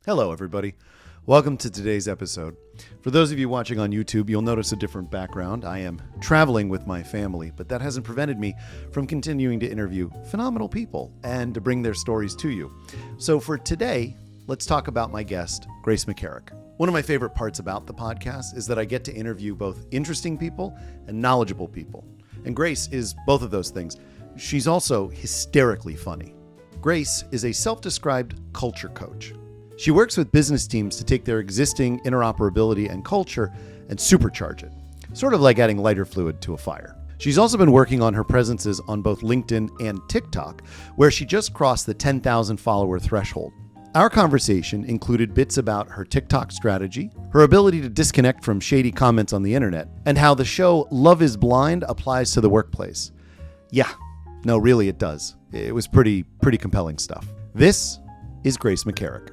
Hello, everybody. Welcome to today's episode. For those of you watching on YouTube, you'll notice a different background. I am traveling with my family, but that hasn't prevented me from continuing to interview phenomenal people and to bring their stories to you. So for today, let's talk about my guest, Grace McCarrick. One of my favorite parts about the podcast is that I get to interview both interesting people and knowledgeable people. And Grace is both of those things. She's also hysterically funny. Grace is a self-described culture coach. She works with business teams to take their existing interoperability and culture and supercharge it, sort of like adding lighter fluid to a fire. She's also been working on her presences on both LinkedIn and TikTok, where she just crossed the 10,000 follower threshold. Our conversation included bits about her TikTok strategy, her ability to disconnect from shady comments on the internet, and how the show Love is Blind applies to the workplace. Yeah, no, really it does. It was pretty compelling stuff. This is Grace McCarrick.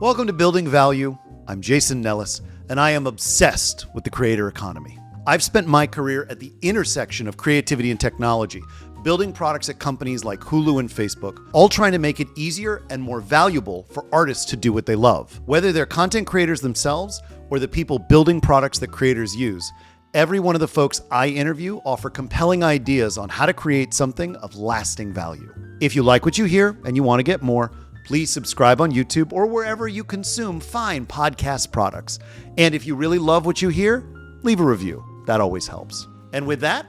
Welcome to Building Value. I'm Jason Nellis, and I am obsessed with the creator economy. I've spent my career at the intersection of creativity and technology, building products at companies like Hulu and Facebook, all trying to make it easier and more valuable for artists to do what they love. Whether they're content creators themselves or the people building products that creators use, every one of the folks I interview offer compelling ideas on how to create something of lasting value. If you like what you hear and you want to get more, please subscribe on YouTube or wherever you consume fine podcast products. And if you really love what you hear, leave a review. That always helps. And with that,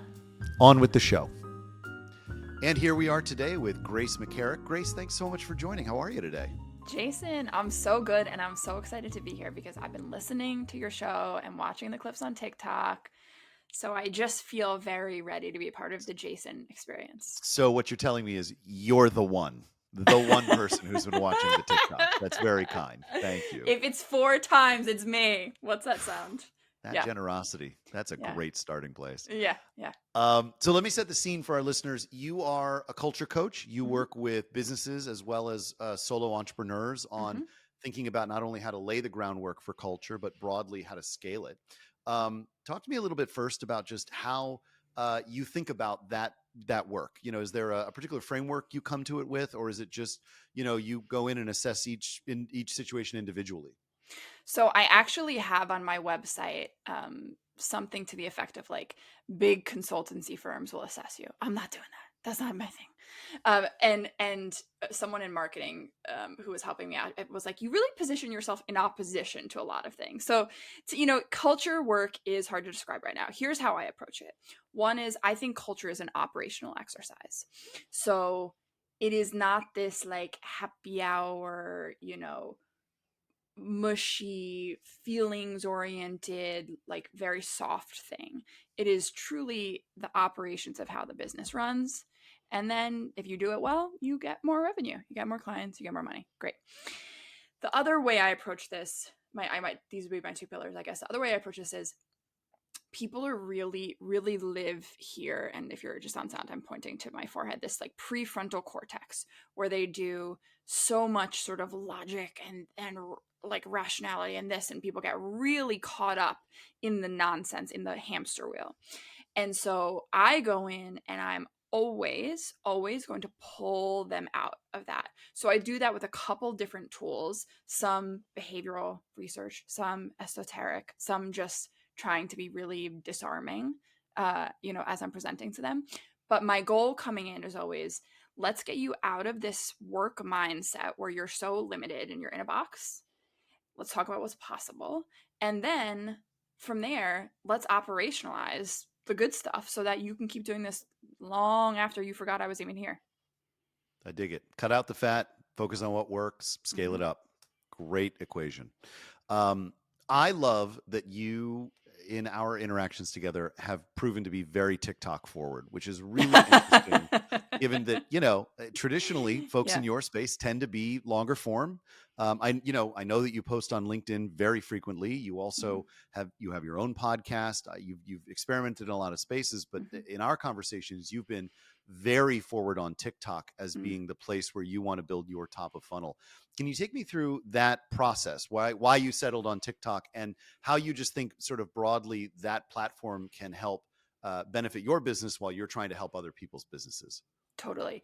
on with the show. And here we are today with Grace McCarrick. Grace, thanks so much for joining. How are you today? Jason, I'm so good, and I'm so excited to be here because I've been listening to your show and watching the clips on TikTok. So I just feel very ready to be a part of the Jason experience. So what you're telling me is you're the one person who's been watching the TikTok. That's very kind. Thank you. If it's 4 times, it's me. What's that sound? That generosity. That's a great starting place. Yeah. So let me set the scene for our listeners. You are a culture coach. You work with businesses as well as solo entrepreneurs on thinking about not only how to lay the groundwork for culture, but broadly how to scale it. Talk to me a little bit first about just how you think about that work. You know, is there a particular framework you come to it with, or is it just, you go in and assess each situation individually? So I actually have on my website something to the effect of like big consultancy firms will assess you. I'm not doing that. That's not my thing. And someone in marketing who was helping me out, it was like, you really position yourself in opposition to a lot of things. So, culture work is hard to describe right now. Here's how I approach it. One is I think culture is an operational exercise. So it is not this like happy hour, mushy, feelings oriented, like very soft thing. It is truly the operations of how the business runs. And then if you do it well, you get more revenue, you get more clients, you get more money. Great. The other way I approach this, these would be my 2 pillars, I guess. The other way I approach this is people are really live here. And if you're just on sound, I'm pointing to my forehead, this like prefrontal cortex, where they do so much sort of logic and like rationality and this, and people get really caught up in the nonsense, in the hamster wheel. And so I go in and I'm always going to pull them out of that. So I do that with a couple different tools, some behavioral research, some esoteric, some just trying to be really disarming, as I'm presenting to them. But my goal coming in is always, let's get you out of this work mindset where you're so limited and you're in a box. Let's talk about what's possible. And then from there, let's operationalize the good stuff so that you can keep doing this long after you forgot I was even here. I dig it. Cut out the fat, focus on what works, scale it up. Great equation. I love that you, in our interactions together, have proven to be very TikTok forward, which is really interesting, given that, traditionally folks in your space tend to be longer form. I know that you post on LinkedIn very frequently. You also have your own podcast. You've experimented in a lot of spaces, but in our conversations, you've been very forward on TikTok as being the place where you want to build your top of funnel. Can you take me through that process? Why you settled on TikTok and how you just think sort of broadly that platform can help benefit your business while you're trying to help other people's businesses? Totally.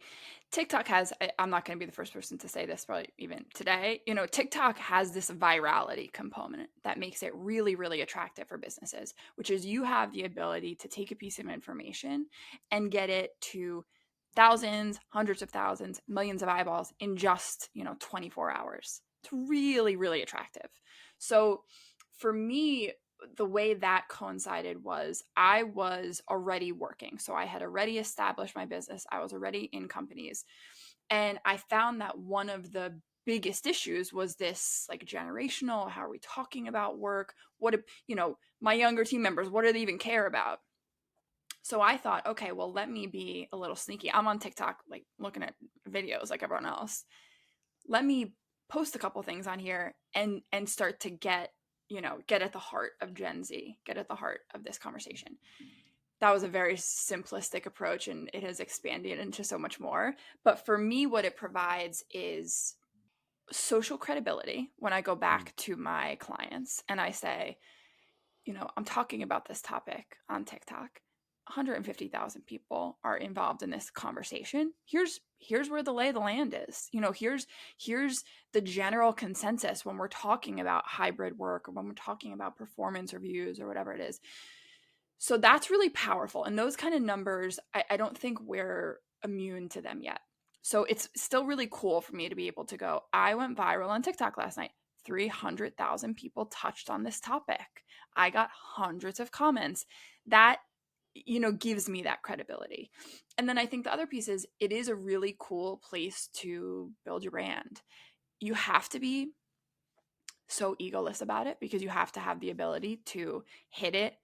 TikTok has, I'm not going to be the first person to say this, probably even today. TikTok has this virality component that makes it really, really attractive for businesses, which is you have the ability to take a piece of information and get it to thousands, hundreds of thousands, millions of eyeballs in just, 24 hours. It's really, really attractive. So for me, the way that coincided was I was already working. So I had already established my business. I was already in companies. And I found that one of the biggest issues was this like generational, how are we talking about work? What, my younger team members, what do they even care about? So I thought, okay, well, let me be a little sneaky. I'm on TikTok, like looking at videos like everyone else. Let me post a couple things on here and start to get at the heart of Gen Z, get at the heart of this conversation. That was a very simplistic approach and it has expanded into so much more. But for me, what it provides is social credibility when I go back to my clients and I say, I'm talking about this topic on TikTok. 150,000 people are involved in this conversation. Here's where the lay of the land is. Here's the general consensus when we're talking about hybrid work or when we're talking about performance reviews or whatever it is. So that's really powerful. And those kind of numbers, I don't think we're immune to them yet. So it's still really cool for me to be able to go, I went viral on TikTok last night. 300,000 people touched on this topic. I got hundreds of comments. That, gives me that credibility. And then I think the other piece is it is a really cool place to build your brand. You have to be so egoless about it because you have to have the ability to hit it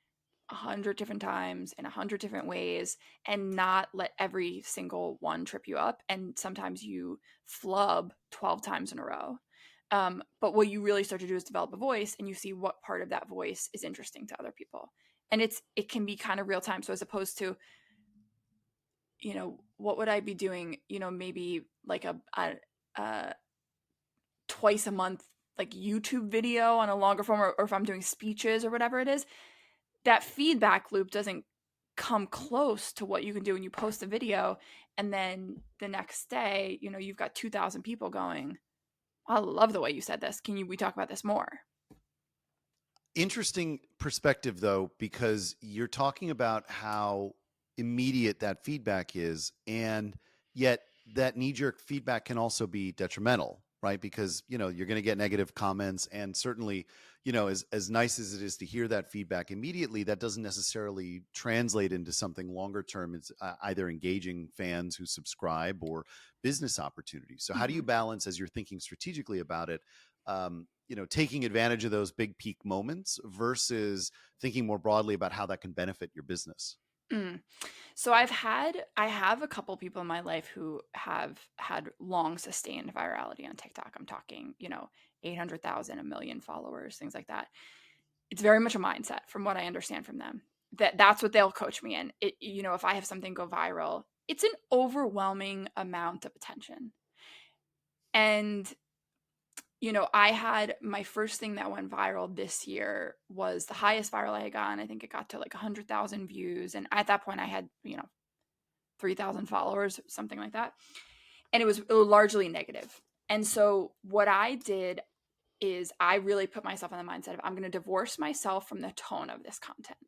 100 different times in 100 different ways and not let every single one trip you up. And sometimes you flub 12 times in a row. But what you really start to do is develop a voice and you see what part of that voice is interesting to other people. And it can be kind of real time. So as opposed to, what would I be doing, maybe like a twice a month, like YouTube video on a longer form, or if I'm doing speeches or whatever it is, that feedback loop doesn't come close to what you can do when you post a video. And then the next day, you've got 2,000 people going, I love the way you said this. We talk about this more? Interesting perspective, though, because you're talking about how immediate that feedback is, and yet that knee-jerk feedback can also be detrimental, right? Because you're going to get negative comments, and certainly, as nice as it is to hear that feedback immediately, that doesn't necessarily translate into something longer term. It's either engaging fans who subscribe or business opportunities. So, how do you balance as you're thinking strategically about it? Taking advantage of those big peak moments versus thinking more broadly about how that can benefit your business. Mm. So I have a couple people in my life who have had long sustained virality on TikTok. I'm talking, 800,000, a million followers, things like that. It's very much a mindset from what I understand from them. That's what they'll coach me in. If I have something go viral, it's an overwhelming amount of attention. And I had my first thing that went viral this year was the highest viral I had gotten. I think it got to like 100,000 views. And at that point I had, 3,000 followers, something like that. And it was largely negative. And so what I did is I really put myself in the mindset of I'm going to divorce myself from the tone of this content.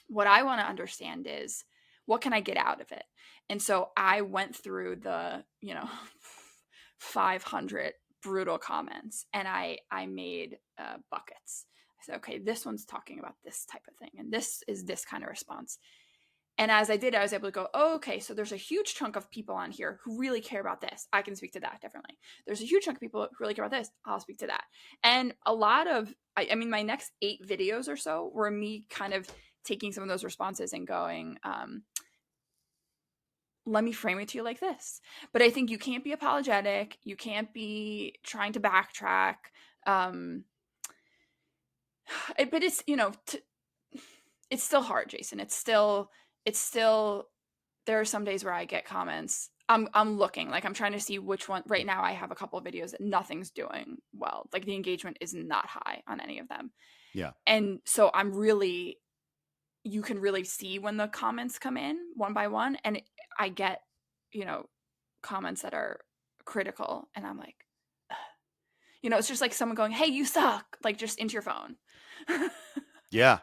What I want to understand is what can I get out of it? And so I went through the, 500 brutal comments and I made buckets. I said, okay, this one's talking about this type of thing. And this is this kind of response. And as I did, I was able to go, oh, okay, so there's a huge chunk of people on here who really care about this. I can speak to that differently. There's a huge chunk of people who really care about this. I'll speak to that. And a lot of, my next 8 videos or so were me kind of taking some of those responses and going, let me frame it to you like this. But I think you can't be apologetic. You can't be trying to backtrack. But it's, it's still hard, Jason. It's still, there are some days where I get comments. I'm looking, like I'm trying to see which one. Right now I have a couple of videos that nothing's doing well. Like the engagement is not high on any of them. Yeah. And so you can really see when the comments come in one by one. And I get comments that are critical, and I'm like, it's just like someone going, "Hey, you suck," like just into your phone. Yeah.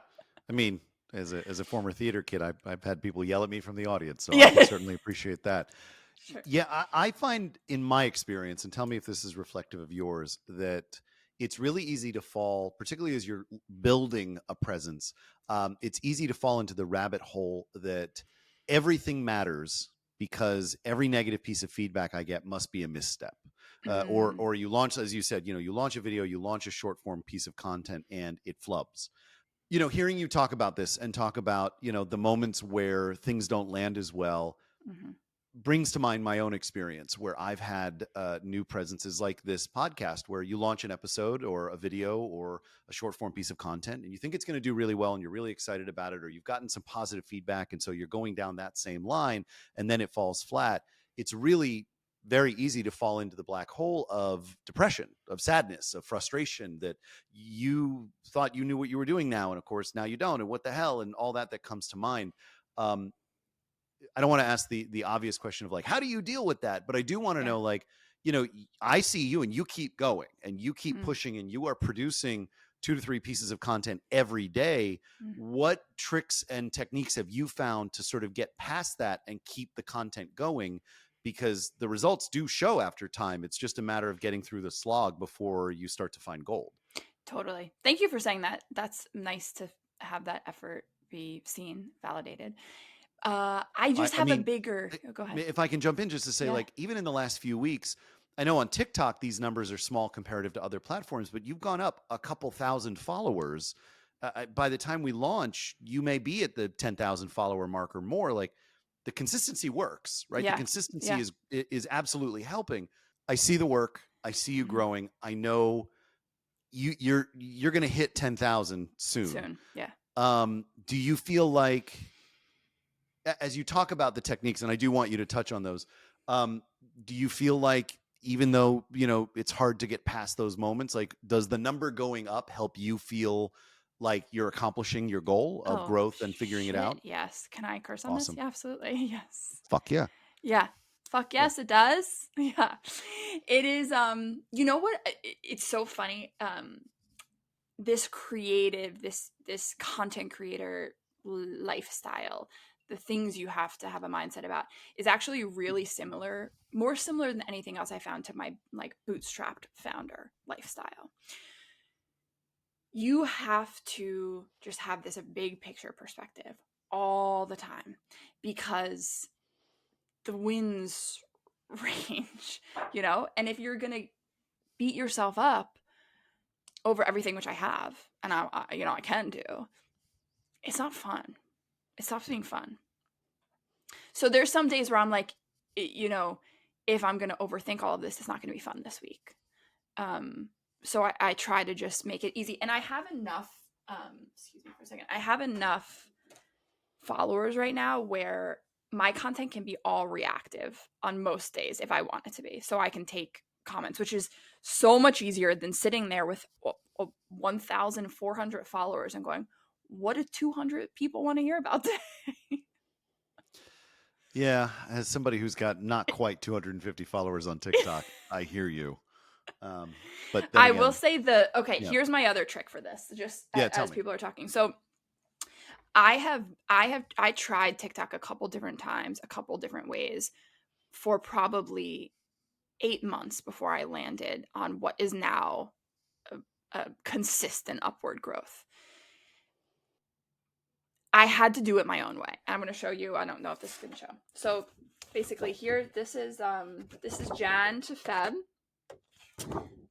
I mean, as a former theater kid, I've had people yell at me from the audience, so I can Yeah. certainly appreciate that. Sure. Yeah, I find in my experience, and tell me if this is reflective of yours, that it's really easy to fall, particularly as you're building a presence. It's easy to fall into the rabbit hole that everything matters because every negative piece of feedback I get must be a misstep. Or you launch, as you said, you launch a video, you launch a short form piece of content, and it flubs. Hearing you talk about this and talk about the moments where things don't land as well Mm-hmm. brings to mind my own experience where I've had new presences like this podcast, where you launch an episode or a video or a short form piece of content and you think it's going to do really well and you're really excited about it, or you've gotten some positive feedback. And so you're going down that same line and then it falls flat. It's really very easy to fall into the black hole of depression, of sadness, of frustration, that you thought you knew what you were doing now. And of course, now you don't. And what the hell, and all that comes to mind. I don't want to ask the obvious question of like, how do you deal with that? But I do want to Yeah. know, like, I see you and you keep going and you keep Mm. pushing and you are producing 2 to 3 pieces of content every day. What tricks and techniques have you found to sort of get past that and keep the content going? Because the results do show after time. It's just a matter of getting through the slog before you start to find gold. Totally. Thank you for saying that. That's nice to have that effort be seen, validated. I just I have a mean, bigger. Go ahead. if I can jump in just to say, Yeah. like, even in the last few weeks, I know on TikTok, these numbers are small comparative to other platforms, but you've gone up a couple thousand followers. By the time we launch, you may be at the 10,000 follower mark or more. Like, the consistency works, right? The Yeah. consistency Yeah. is absolutely helping. I see the work. I see you Mhm. growing. I know you're going to hit 10,000 soon. Soon. Yeah. Do you feel like, as you talk about the techniques, and I do want you to touch on those, do you feel like, even though it's hard to get past those moments, like, does the number going up help you feel like you're accomplishing your goal of Oh, growth and figuring it out? yes. Can I curse on this? Awesome. Yeah, absolutely. Yes. Fuck yeah. Yeah. Fuck Yeah. yes, it does. Yeah. It is. You know what? It's so funny. This creative, this content creator lifestyle, the things you have to have a mindset about, is actually really similar, more similar than anything else I found to my like bootstrapped founder lifestyle. You have to just have this big picture perspective all the time, because the winds range, and if you're gonna beat yourself up over everything, which I have, and I can do, it's not fun. It stops being fun. So there's some days where I'm like, if I'm gonna overthink all of this, it's not gonna be fun this week. So I try to just make it easy, and I have enough. Excuse me for a second. I have enough followers right now where my content can be all reactive on most days if I want it to be. So I can take comments, which is so much easier than sitting there with 1,400 followers and going, what do 200 people want to hear about today? Yeah. As somebody who's got not quite 250 followers on TikTok, I hear you. But then I again, will say yeah. here's my other trick for this, just Yeah, tell as me. people are talking. So I tried TikTok a couple different times, a couple different ways, for probably 8 months before I landed on what is now a consistent upward growth. I had to do it my own way. I'm going to show you. I don't know if this is going to show. So basically here, this is Jan to Feb.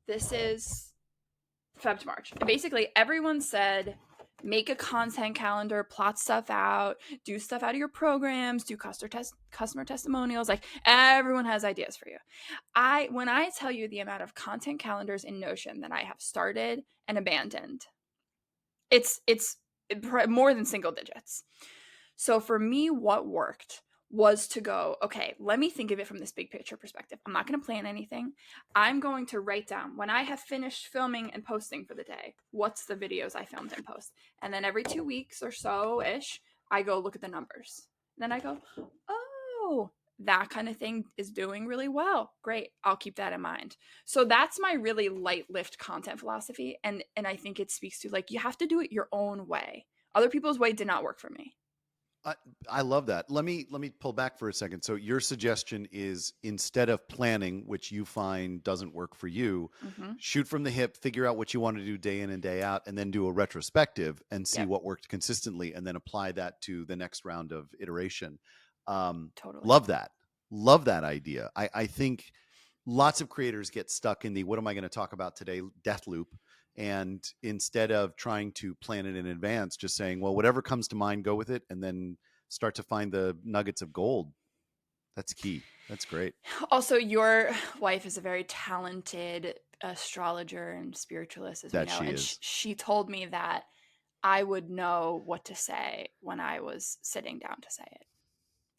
This is Feb to March. And basically everyone said, make a content calendar, plot stuff out, do stuff out of your programs, do customer testimonials. Like, everyone has ideas for you. When I tell you the amount of content calendars in Notion that I have started and abandoned, it's more than single digits. So for me, what worked was to go, okay, let me think of it from this big picture perspective. I'm not going to plan anything. I'm going to write down, when I have finished filming and posting for the day, what's the videos I filmed and post. And then every 2 weeks or so-ish, I go look at the numbers. Then I go, oh, that kind of thing is doing really well. Great. I'll keep that in mind. So that's my really light lift content philosophy. And I think it speaks to like you have to do it your own way. Other people's way did not work for me. I, I love that. Let me pull back for a second. So your suggestion is instead of planning, which you find doesn't work for you, Mm-hmm. shoot from the hip, figure out what you want to do day in and day out, and then do a retrospective and see Yep. what worked consistently, and then apply that to the next round of iteration. Totally. Love that. Love that idea. I think lots of creators get stuck in the what am I going to talk about today death loop. And instead of trying to plan it in advance, just saying, well, whatever comes to mind, go with it, and then start to find the nuggets of gold. That's key. That's great. Also, your wife is a very talented astrologer and spiritualist, as we That know. she And is. she told me that I would know what to say when I was sitting down to say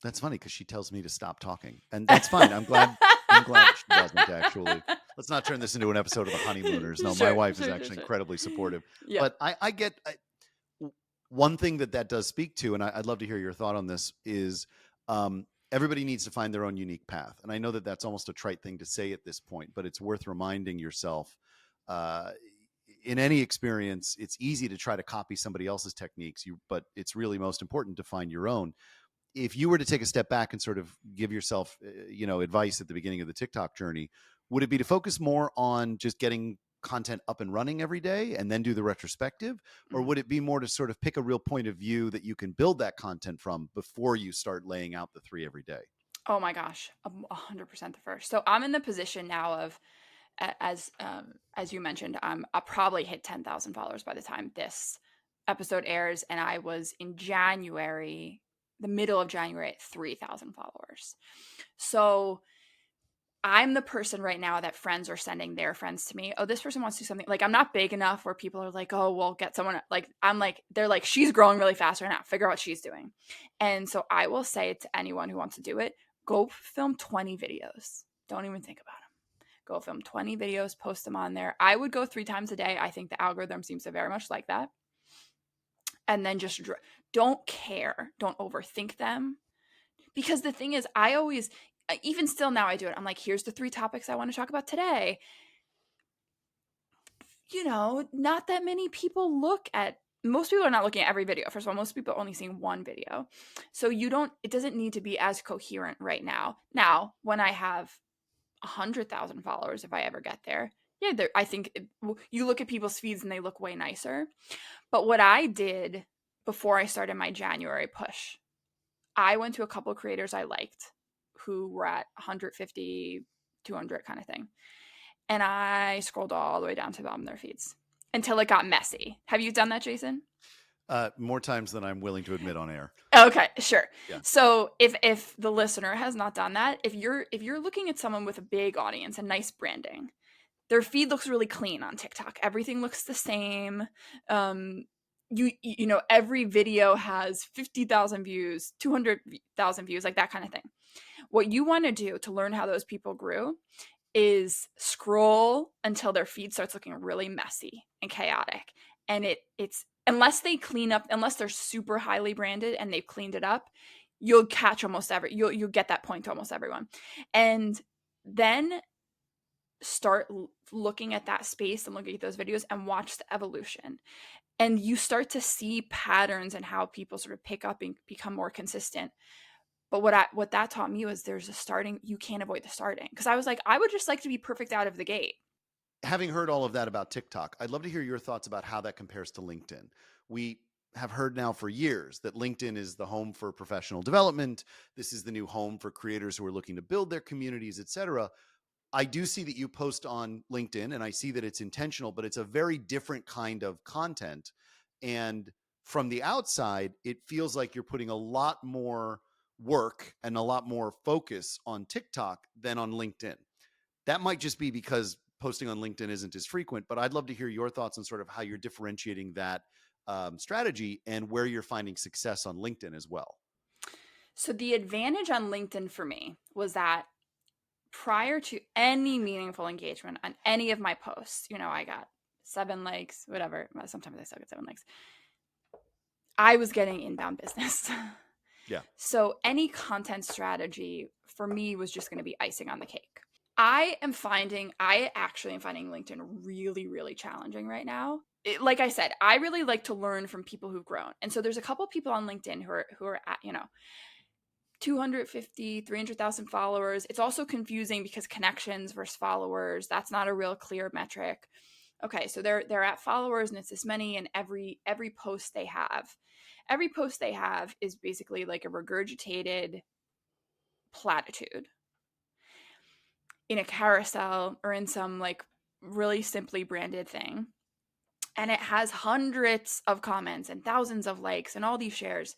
That's funny because she tells me to stop talking, and that's fine. I'm glad. I'm glad she doesn't actually. Let's not turn this into an episode of The Honeymooners. No, it. my Sure, wife is sure, sure, actually sure. incredibly supportive. Yep. But I get one thing that does speak to, and I'd love to hear your thought on this, is everybody needs to find their own unique path. And I know that that's almost a trite thing to say at this point, but it's worth reminding yourself. Uh, in any experience, it's easy to try to copy somebody else's techniques, but it's really most important to find your own. If you were to take a step back and sort of give yourself, advice at the beginning of the TikTok journey, would it be to focus more on just getting content up and running every day and then do the retrospective? Or Mm. would it be more to sort of pick a real point of view that you can build that content from before you start laying out the 3 every day? Oh my gosh, 100% the first. So I'm in the position now of, as you mentioned, I'll probably hit 10,000 followers by the time this episode airs, and I was in January, the middle of January, at 3,000 followers. So I'm the person right now that friends are sending their friends to me. Oh, this person wants to do something. Like, I'm not big enough where people are like, oh, well, get someone. Like, I'm like, they're like, she's growing really fast right now. Figure out what she's doing. And so I will say to anyone who wants to do it, go film 20 videos. Don't even think about them. Go film 20 videos, post them on there. I would go 3 times a day. I think the algorithm seems to very much like that. And then just don't care. Don't overthink them. Because the thing is, I always, even still now I do it. I'm like, here's the 3 topics I want to talk about today. Not that many people most people are not looking at every video. First of all, most people are only seeing one video. So it doesn't need to be as coherent right now. Now, when I have 100,000 followers, if I ever get there, yeah, I think you look at people's feeds and they look way nicer. But what I did before I started my January push, I went to a couple of creators I liked who were at 150, 200 kind of thing. And I scrolled all the way down to the bottom of their feeds until it got messy. Have you done that, Jason? More times than I'm willing to admit on air. Okay, sure. Yeah. So if the listener has not done that, if you're looking at someone with a big audience and nice branding, their feed looks really clean on TikTok. Everything looks the same. Every video has 50,000 views, 200,000 views, like that kind of thing. What you want to do to learn how those people grew is scroll until their feed starts looking really messy and chaotic. And it's unless they're super highly branded and they've cleaned it up, you'll catch you'll get that point to almost everyone. And then start looking at that space and looking at those videos and watch the evolution. And you start to see patterns and how people sort of pick up and become more consistent. But what that taught me was there's a starting, you can't avoid the starting. Because I was like, I would just like to be perfect out of the gate. Having heard all of that about TikTok, I'd love to hear your thoughts about how that compares to LinkedIn. We have heard now for years that LinkedIn is the home for professional development. This is the new home for creators who are looking to build their communities, etc. I do see that you post on LinkedIn, and I see that it's intentional, but it's a very different kind of content. And from the outside, it feels like you're putting a lot more work and a lot more focus on TikTok than on LinkedIn. That might just be because posting on LinkedIn isn't as frequent, but I'd love to hear your thoughts on sort of how you're differentiating that strategy and where you're finding success on LinkedIn as well. So the advantage on LinkedIn for me was that prior to any meaningful engagement on any of my posts, I got 7 likes, whatever. Sometimes I still get 7 likes. I was getting inbound business. Yeah. So any content strategy for me was just going to be icing on the cake. I actually am finding LinkedIn really, really challenging right now. Like I said, I really like to learn from people who've grown. And so there's a couple people on LinkedIn who are at, 250, 300,000 followers. It's also confusing because connections versus followers, that's not a real clear metric. Okay, so they're at followers and it's this many, and every post they have is basically like a regurgitated platitude in a carousel or in some like really simply branded thing. And it has hundreds of comments and thousands of likes and all these shares.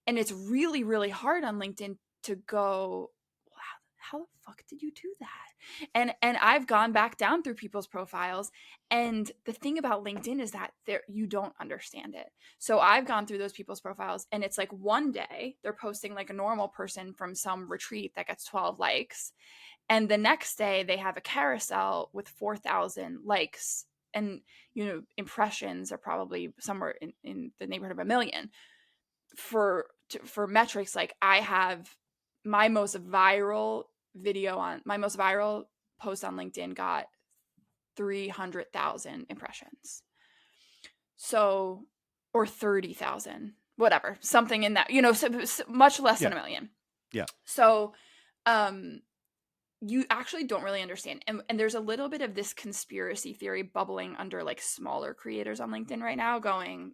And it's really, really hard on LinkedIn to go, wow, how the fuck did you do that? And I've gone back down through people's profiles. And the thing about LinkedIn is that you don't understand it. So I've gone through those people's profiles, and it's like one day they're posting like a normal person from some retreat that gets 12 likes. And the next day they have a carousel with 4,000 likes, and impressions are probably somewhere in the neighborhood of a million. For metrics, like I have my most viral post on LinkedIn got 300,000 impressions. So, or 30,000, whatever, something in that, so much less than a million. Yeah. So, you actually don't really understand. And there's a little bit of this conspiracy theory bubbling under like smaller creators on LinkedIn right now going,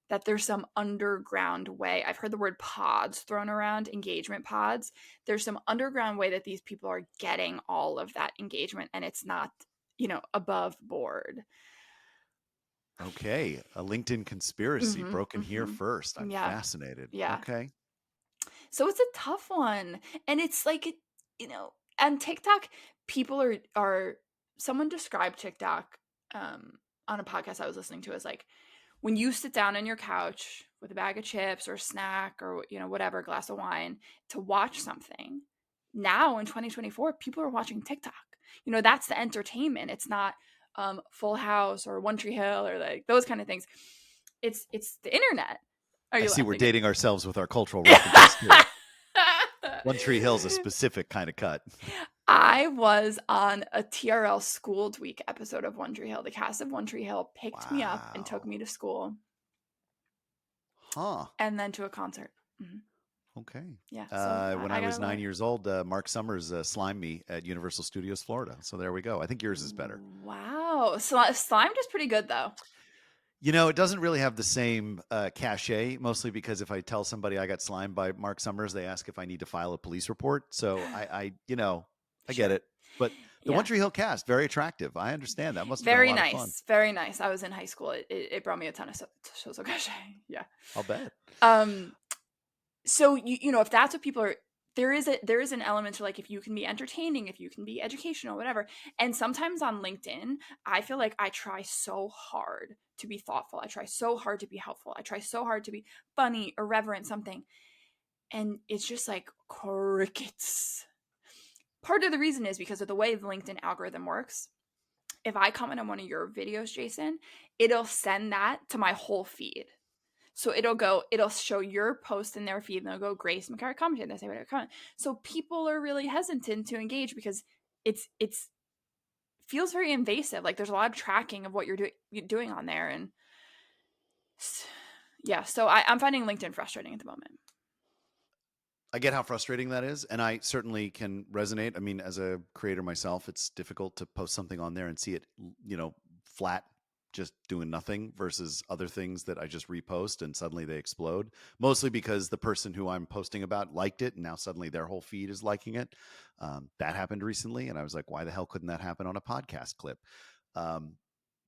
that there's some underground way. I've heard the word pods thrown around, engagement pods. There's some underground way that these people are getting all of that engagement, and it's not, above board. Okay. A LinkedIn conspiracy broken here first. I'm fascinated. Yeah. Okay. So it's a tough one. And it's like, and TikTok, people are someone described TikTok on a podcast I was listening to as like, when you sit down on your couch with a bag of chips or a snack or whatever, a glass of wine to watch something, now in 2024 people are watching TikTok. That's the entertainment. It's not Full House or One Tree Hill or like those kind of things. It's the internet. I see we're dating ourselves with our cultural references too. One Tree Hill's a specific kind of cut. I was on a TRL Schooled Week episode of One Tree Hill. The cast of One Tree Hill picked me up and took me to school. Huh. And then to a concert. Mm-hmm. Okay. Yeah. So when I was 9 years old, Mark Summers slimed me at Universal Studios Florida. So there we go. I think yours is better. Wow. Slimed is pretty good, though. It doesn't really have the same cachet, mostly because if I tell somebody I got slimed by Mark Summers, they ask if I need to file a police report. So I get it. But the One Tree Hill cast, very attractive. I understand that. Must have been a lot of fun. Very nice. I was in high school. It brought me a ton of social cachet. Yeah. I'll bet. So if that's what people are, there is an element to like, if you can be entertaining, if you can be educational, whatever. And sometimes on LinkedIn, I feel like I try so hard to be thoughtful. I try so hard to be helpful. I try so hard to be funny, irreverent, something. And it's just like crickets. Part of the reason is because of the way the LinkedIn algorithm works. If I comment on one of your videos, Jason, it'll send that to my whole feed. So it'll show your post in their feed, and they'll go, Grace McCarthy commented, they say whatever comment. So people are really hesitant to engage because it's feels very invasive. Like there's a lot of tracking of what you're doing on there. And yeah, so I'm finding LinkedIn frustrating at the moment. I get how frustrating that is, and I certainly can resonate. I mean, as a creator myself, it's difficult to post something on there and see it, flat, just doing nothing, versus other things that I just repost and suddenly they explode, mostly because the person who I'm posting about liked it and now suddenly their whole feed is liking it. That happened recently, and I was like, why the hell couldn't that happen on a podcast clip?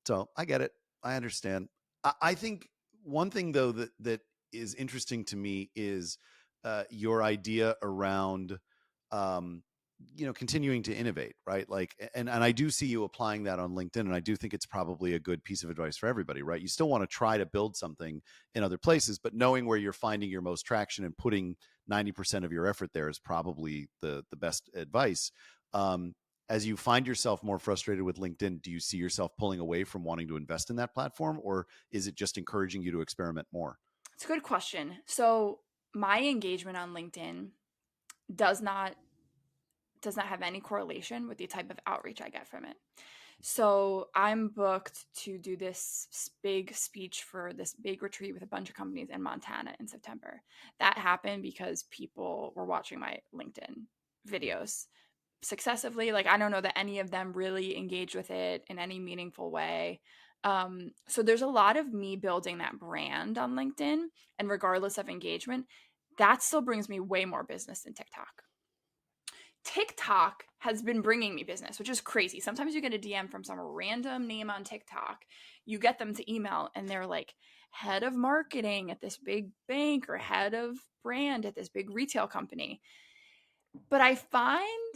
So I get it. I understand. I think one thing though that is interesting to me is your idea around continuing to innovate, right? Like, and I do see you applying that on LinkedIn, and I do think it's probably a good piece of advice for everybody, right? You still want to try to build something in other places, but knowing where you're finding your most traction and putting 90% of your effort there is probably the best advice. As you find yourself more frustrated with LinkedIn, do you see yourself pulling away from wanting to invest in that platform, or is it just encouraging you to experiment more? It's a good question. So my engagement on LinkedIn does not have any correlation with the type of outreach I get from it. So I'm booked to do this big speech for this big retreat with a bunch of companies in Montana in September. That happened because people were watching my LinkedIn videos successively. Like, I don't know that any of them really engaged with it in any meaningful way. So there's a lot of me building that brand on LinkedIn, and regardless of engagement, that still brings me way more business than TikTok. TikTok has been bringing me business, which is crazy. Sometimes you get a DM from some random name on TikTok. You get them to email and they're like, head of marketing at this big bank or head of brand at this big retail company. But I find,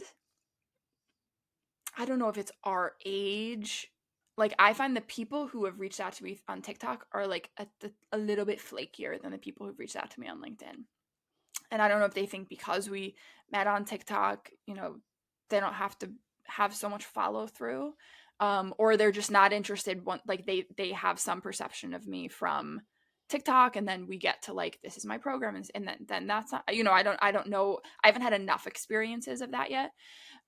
I don't know if it's our age. Like, I find the people who have reached out to me on TikTok are like a little bit flakier than the people who've reached out to me on LinkedIn. And I don't know if they think because we met on TikTok, they don't have to have so much follow through, or they're just not interested. Like, they have some perception of me from TikTok, and then we get to like, this is my program, and then that's not, I don't know. I haven't had enough experiences of that yet.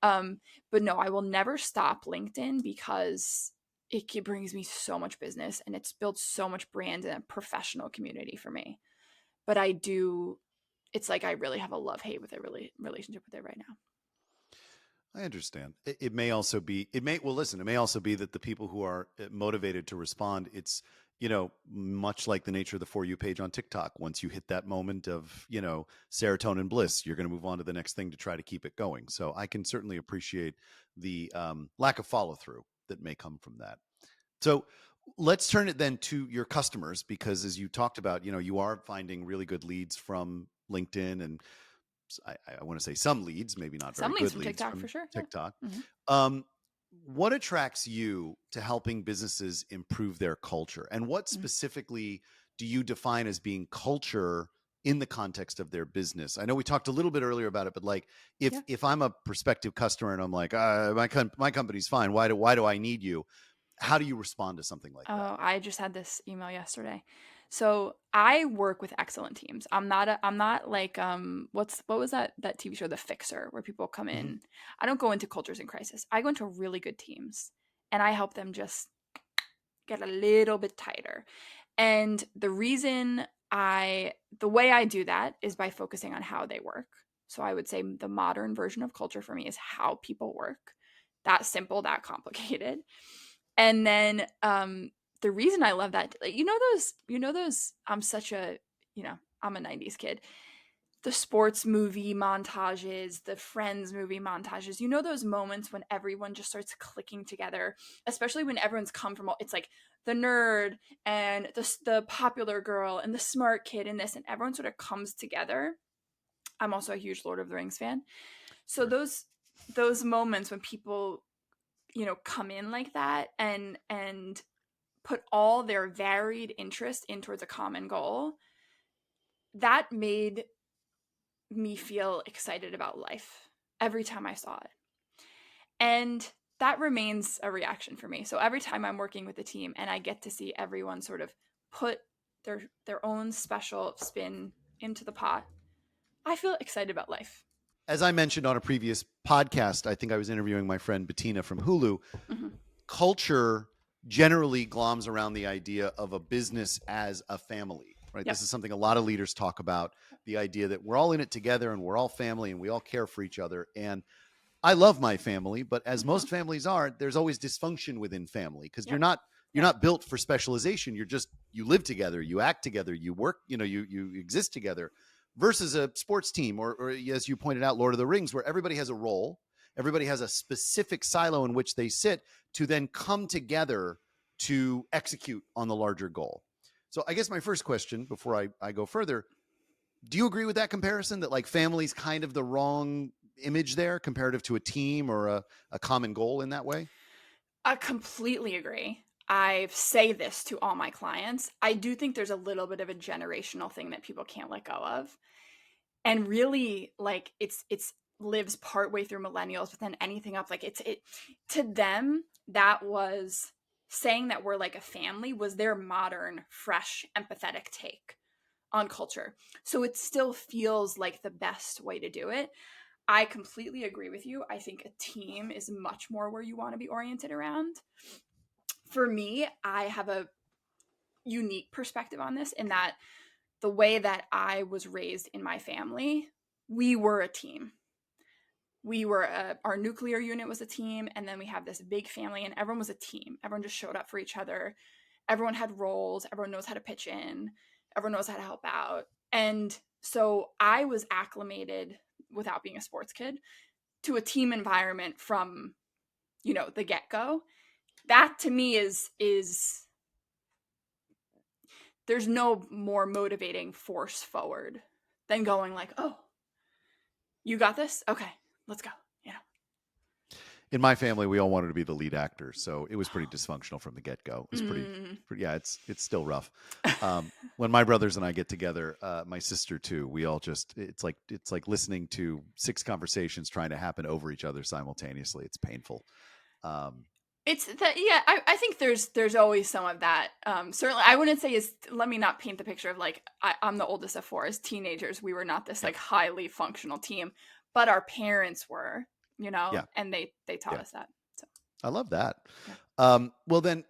But no, I will never stop LinkedIn because it brings me so much business and it's built so much brand and a professional community for me. But it's like I really have a love-hate with a relationship with it right now. I understand. It may also be, well, listen, it may also be that the people who are motivated to respond, it's, much like the nature of the For You page on TikTok. Once you hit that moment of, serotonin bliss, you're going to move on to the next thing to try to keep it going. So I can certainly appreciate the lack of follow through that may come from that. So let's turn it then to your customers, because as you talked about, you are finding really good leads from LinkedIn, and I want to say some leads, maybe not Some very leads good from leads TikTok for from sure. Yeah. TikTok. Mm-hmm. What attracts you to helping businesses improve their culture? And what Mm-hmm. specifically do you define as being culture in the context of their business? I know we talked a little bit earlier about it, but like if I'm a prospective customer and I'm like, my company's fine, why do I need you? How do you respond to something like that? Oh, I just had this email yesterday. So I work with excellent teams. I'm not like what was that TV show, The Fixer, where people come Mhm. in. I don't go into cultures in crisis. I go into really good teams and I help them just get a little bit tighter. And the way I do that is by focusing on how they work. So I would say the modern version of culture for me is how people work. That simple, that complicated. And then the reason I love that, like, I'm such a, I'm a 90s kid. The sports movie montages, the Friends movie montages, those moments when everyone just starts clicking together, especially when everyone's come from, it's like the nerd and the popular girl and the smart kid in this, and everyone sort of comes together. I'm also a huge Lord of the Rings fan. So Sure. those moments when people, come in like that and put all their varied interest in towards a common goal, that made me feel excited about life every time I saw it. And that remains a reaction for me. So every time I'm working with the team and I get to see everyone sort of put their own special spin into the pot, I feel excited about life. As I mentioned on a previous podcast, I think I was interviewing my friend Bettina from Hulu. Mm-hmm. Culture generally gloms around the idea of a business as a family, right? Yep. This is something a lot of leaders talk about, the idea that we're all in it together and we're all family and we all care for each other. And I love my family, but as Mm-hmm. most families are, there's always dysfunction within family because Yep. you're not built for specialization. You live together, you act together, you work, you exist together, versus a sports team or as you pointed out, Lord of the Rings, where everybody has a role, everybody has a specific silo in which they sit to then come together to execute on the larger goal. So I guess my first question before I go further, do you agree with that comparison that like family's kind of the wrong image there comparative to a team or a common goal in that way? I completely agree. I say this to all my clients. I do think there's a little bit of a generational thing that people can't let go of. And really, like, it's lives partway through millennials, but then anything up, like, it to them, that was saying that we're like a family was their modern, fresh, empathetic take on culture. So it still feels like the best way to do it. I completely agree with you. I think a team is much more where you want to be oriented around. For me, I have a unique perspective on this in that the way that I was raised in my family, we were a team. We were our nuclear unit was a team, and then we have this big family, and everyone was a team. Everyone just showed up for each other. Everyone had roles. Everyone knows how to pitch in. Everyone knows how to help out. And so I was acclimated, without being a sports kid, to a team environment from, the get-go. That to me is there's no more motivating force forward than going like, oh, you got this? Okay, let's go. In my family, we all wanted to be the lead actor, so it was pretty dysfunctional from the get-go. It was pretty yeah, it's still rough. When my brothers and I get together, my sister too, we all just it's like listening to 6 conversations trying to happen over each other simultaneously. It's painful. It's that, yeah. I think there's always some of that. Certainly, I wouldn't say let me not paint the picture of like I'm the oldest of 4. As teenagers, we were not this like highly functional team, but our parents were, and they taught us that. So I love that. Yeah. Well, then,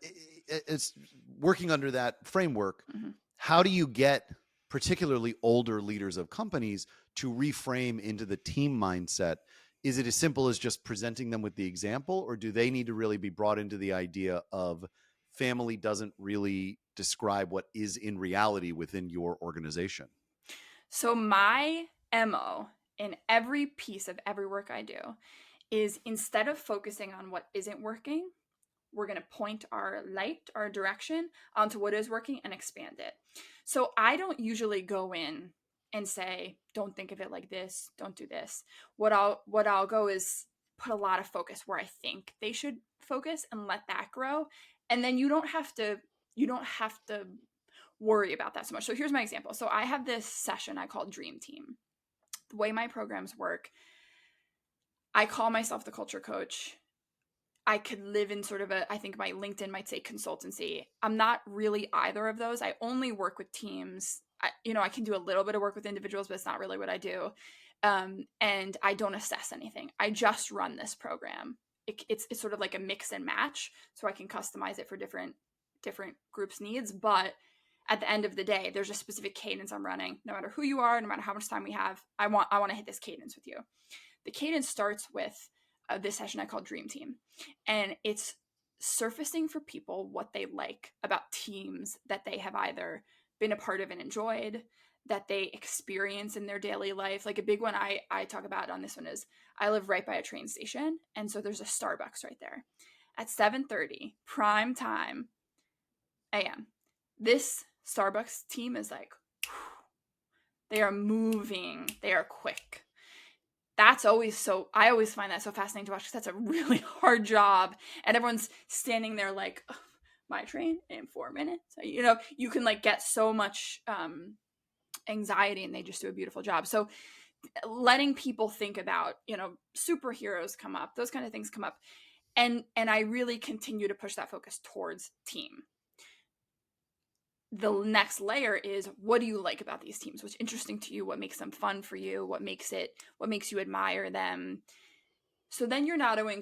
it's working under that framework. Mm-hmm. How do you get particularly older leaders of companies to reframe into the team mindset? Is it as simple as just presenting them with the example, or do they need to really be brought into the idea of family doesn't really describe what is in reality within your organization? So my MO in every piece of every work I do is, instead of focusing on what isn't working, we're going to point our light, our direction onto what is working and expand it. So I don't usually go in and say, don't think of it like this, don't do this. What I'll go is put a lot of focus where I think they should focus and let that grow. And then you don't have to worry about that so much. So here's my example. So I have this session I call Dream Team. The way my programs work, I call myself the culture coach. I could live in sort of I think my LinkedIn might say consultancy. I'm not really either of those. I only work with teams. I can do a little bit of work with individuals, but it's not really what I do. And I don't assess anything. I just run this program. It's sort of like a mix and match, so I can customize it for different groups' needs. But at the end of the day, there's a specific cadence I'm running. No matter who you are, no matter how much time we have, I want to hit this cadence with you. The cadence starts with this session I call Dream Team. And it's surfacing for people what they like about teams that they have either been a part of and enjoyed, that they experience in their daily life. Like a big one I talk about on this one is I live right by a train station. And so there's a Starbucks right there. At 7:30, prime time AM, this Starbucks team is like, they are moving, they are quick. That's always I always find that so fascinating to watch, because that's a really hard job. And everyone's standing there like, oh, my train in 4 minutes. You can like get so much anxiety, and they just do a beautiful job. So letting people think about, superheroes come up, those kind of things come up. And I really continue to push that focus towards team. The next layer is, what do you like about these teams? What's interesting to you? What makes them fun for you? What makes you admire them? So then you're not only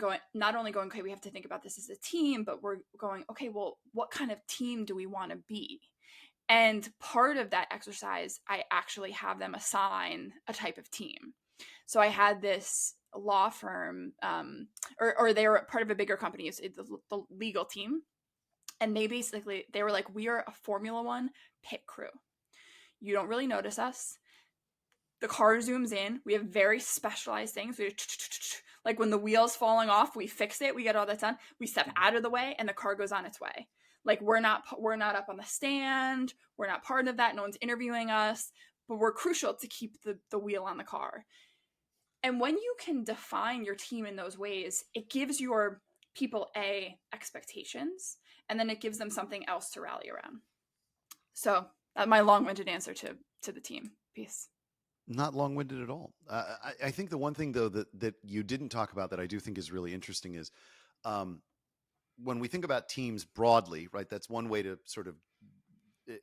going, okay, we have to think about this as a team, but we're going, okay, well, what kind of team do we want to be? And part of that exercise, I actually have them assign a type of team. So I had this law firm, or they were part of a bigger company, it's the legal team. And they were like, we are a Formula One pit crew. You don't really notice us. The car zooms in. We have very specialized things. Like when the wheel's falling off, we fix it. We get all that done. We step out of the way, and the car goes on its way. Like we're not up on the stand. We're not part of that. No one's interviewing us, but we're crucial to keep the wheel on the car. And when you can define your team in those ways, it gives your people expectations, and then it gives them something else to rally around. So my long-winded answer to the team piece. Not long-winded at all. I think the one thing though that you didn't talk about that I do think is really interesting is when we think about teams broadly, right? That's one way to sort of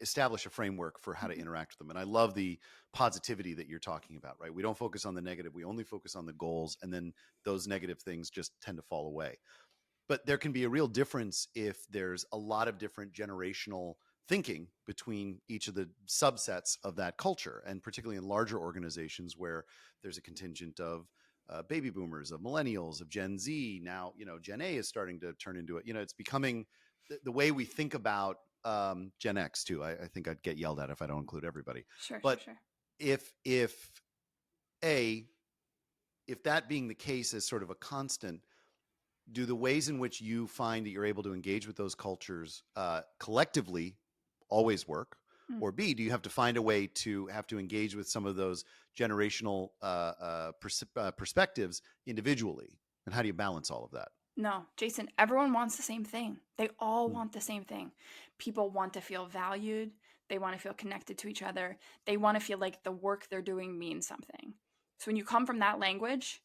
establish a framework for how to interact with them. And I love the positivity that you're talking about, right? We don't focus on the negative. We only focus on the goals. And then those negative things just tend to fall away. But there can be a real difference if there's a lot of different generational thinking between each of the subsets of that culture, and particularly in larger organizations where there's a contingent of baby boomers, of millennials, of Gen Z. Now, Gen A is starting to turn into it. It's becoming the way we think about Gen X too. I think I'd get yelled at if I don't include everybody. Sure, But sure. if that being the case as sort of a constant, do the ways in which you find that you're able to engage with those cultures collectively always work? Or B, do you have to find a way to have to engage with some of those generational perspectives individually? And how do you balance all of that? No, Jason, everyone wants the same thing. They all want the same thing. People want to feel valued. They want to feel connected to each other. They want to feel like the work they're doing means something. So when you come from that language,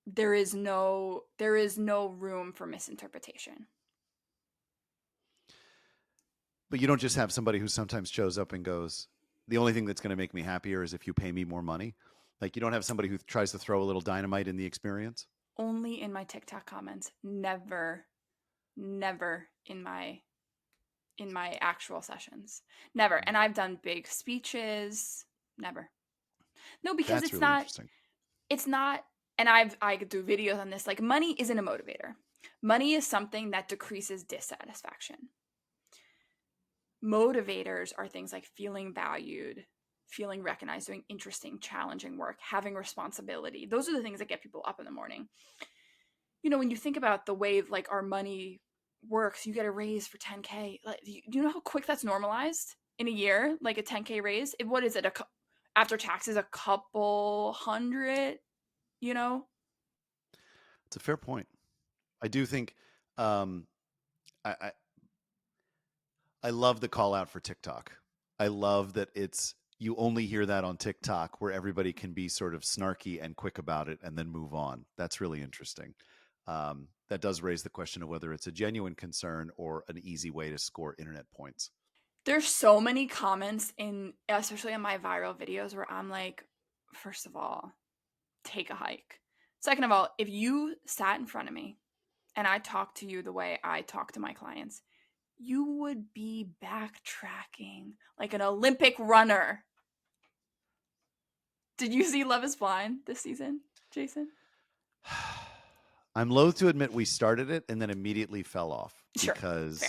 there is no room for misinterpretation. But you don't just have somebody who sometimes shows up and goes, the only thing that's going to make me happier is if you pay me more money. Like, you don't have somebody who tries to throw a little dynamite in the experience. Only in my TikTok comments. Never in my actual sessions. Never. And I've done big speeches. Never. No, because That's really interesting. It's not, and I do videos on this. Like, money isn't a motivator. Money is something that decreases dissatisfaction. Motivators are things like feeling valued, feeling recognized, doing interesting, challenging work, having responsibility. Those are the things that get people up in the morning. When you think about the way like our money works, you get a raise for 10K. Like, do you know how quick that's normalized in a year? Like a 10K raise. What is it? After taxes, a couple hundred. It's a fair point. I do think I I love the call out for TikTok. I love that you only hear that on TikTok, where everybody can be sort of snarky and quick about it and then move on. That's really interesting. That does raise the question of whether it's a genuine concern or an easy way to score internet points. There's so many comments especially in my viral videos, where I'm like, first of all, take a hike. Second of all, if you sat in front of me and I talked to you the way I talk to my clients, you would be backtracking like an Olympic runner. Did you see Love is Blind this season, Jason? I'm loath to admit we started it and then immediately fell off. Sure, Because,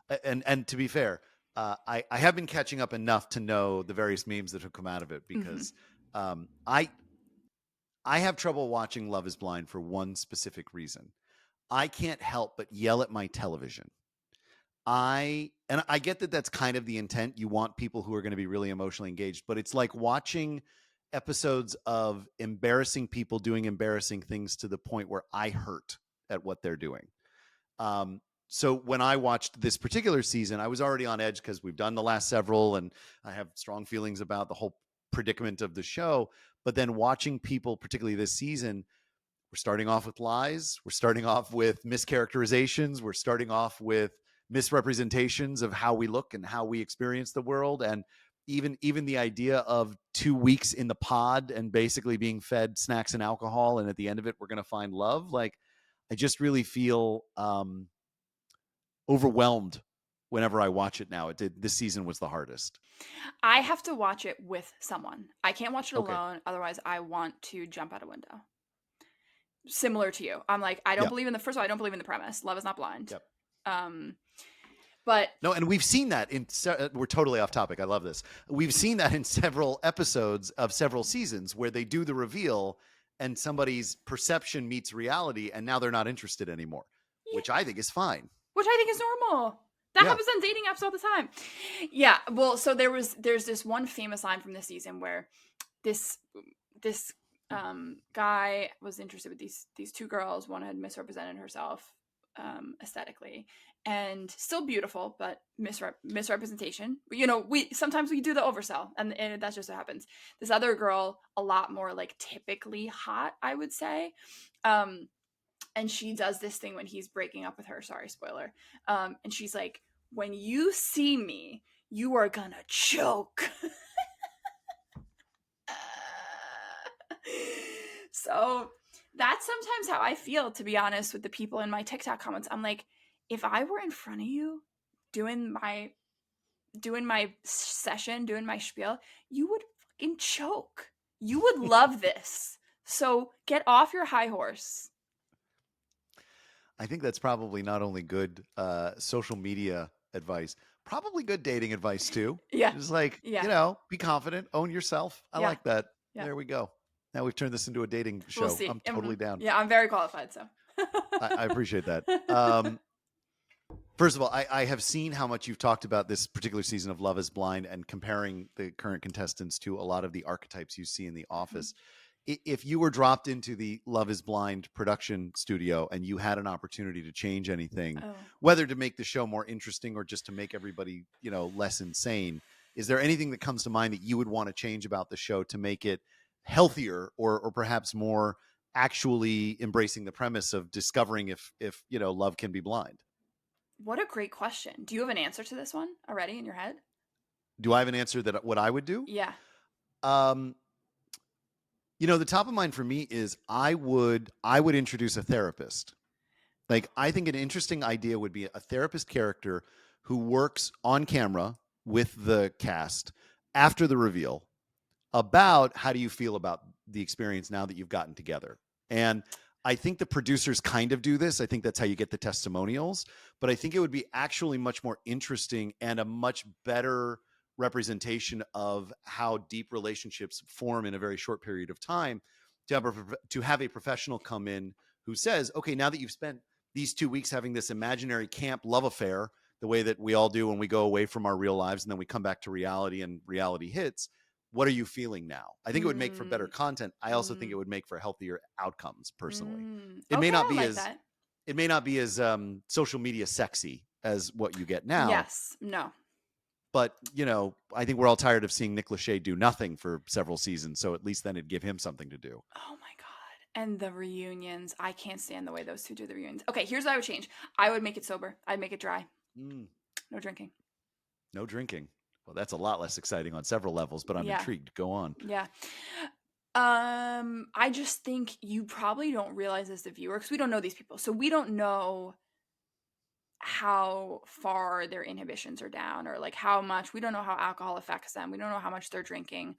fair. And to be fair, I have been catching up enough to know the various memes that have come out of it, because I have trouble watching Love is Blind for one specific reason. I can't help but yell at my television. I get that that's kind of the intent. You want people who are going to be really emotionally engaged, but it's like watching episodes of embarrassing people doing embarrassing things to the point where I hurt at what they're doing. So when I watched this particular season, I was already on edge because we've done the last several and I have strong feelings about the whole predicament of the show. But then watching people, particularly this season, we're starting off with lies. We're starting off with mischaracterizations. We're starting off with misrepresentations of how we look and how we experience the world. And even the idea of 2 weeks in the pod and basically being fed snacks and alcohol, and at the end of it, we're going to find love. Like, I just really feel overwhelmed whenever I watch it now. This season was the hardest. I have to watch it with someone. I can't watch it Okay. alone. Otherwise, I want to jump out a window. Similar to you. I'm like, I don't believe in first of all, I don't believe in the premise. Love is not blind. Yep. But no, and we've seen that we're totally off topic. I love this. We've seen that in several episodes of several seasons where they do the reveal and somebody's perception meets reality, and now they're not interested anymore, which I think is fine. Which I think is normal. That happens on dating apps all the time. Yeah. Well, so there's this one famous line from this season where this guy was interested with these two girls. One had misrepresented herself aesthetically, and still beautiful, but misrepresentation. We sometimes do the oversell, and that's just what happens. This other girl, a lot more like typically hot, I would say. And she does this thing when he's breaking up with her. Sorry, spoiler. And she's like when you see me, you are gonna choke. So that's sometimes how I feel, to be honest, with the people in my TikTok comments. I'm like, if I were in front of you doing my session, doing my spiel, you would fucking choke. You would love this. So get off your high horse. I think that's probably not only good social media advice, probably good dating advice too. Yeah. Just like, Yeah. be confident, own yourself. I Yeah. like that. Yeah. There we go. Now we've turned this into a dating show. We'll see. I'm totally down. Yeah, I'm very qualified, so. I appreciate that. First of all, I have seen how much you've talked about this particular season of Love is Blind and comparing the current contestants to a lot of the archetypes you see in The Office. If you were dropped into the Love is Blind production studio and you had an opportunity to change anything, whether to make the show more interesting or just to make everybody, less insane, is there anything that comes to mind that you would want to change about the show to make it healthier or perhaps more actually embracing the premise of discovering if love can be blind? What a great question. Do you have an answer to this one already in your head? Do I have an answer that what I would do? Yeah. The top of mind for me is I would introduce a therapist. Like, I think an interesting idea would be a therapist character who works on camera with the cast after the reveal about how do you feel about the experience now that you've gotten together. And I think the producers kind of do this. I think that's how you get the testimonials. But I think it would be actually much more interesting and a much better representation of how deep relationships form in a very short period of time to have a professional come in who says, okay, now that you've spent these 2 weeks having this imaginary camp love affair, the way that we all do when we go away from our real lives and then we come back to reality and reality hits, what are you feeling now? I think it would make for better content. I also think it would make for healthier outcomes personally. It may not be it may not be as social media sexy as what you get now. Yes. No. But, I think we're all tired of seeing Nick Lachey do nothing for several seasons. So at least then it'd give him something to do. Oh my God. And the reunions. I can't stand the way those two do the reunions. Okay, here's what I would change. I would make it sober. I'd make it dry. No drinking. No drinking. Well, that's a lot less exciting on several levels, but I'm intrigued. Go on. Yeah. I just think you probably don't realize as the viewer, because we don't know these people. So we don't know how far their inhibitions are down or like how much. We don't know how alcohol affects them. We don't know how much they're drinking.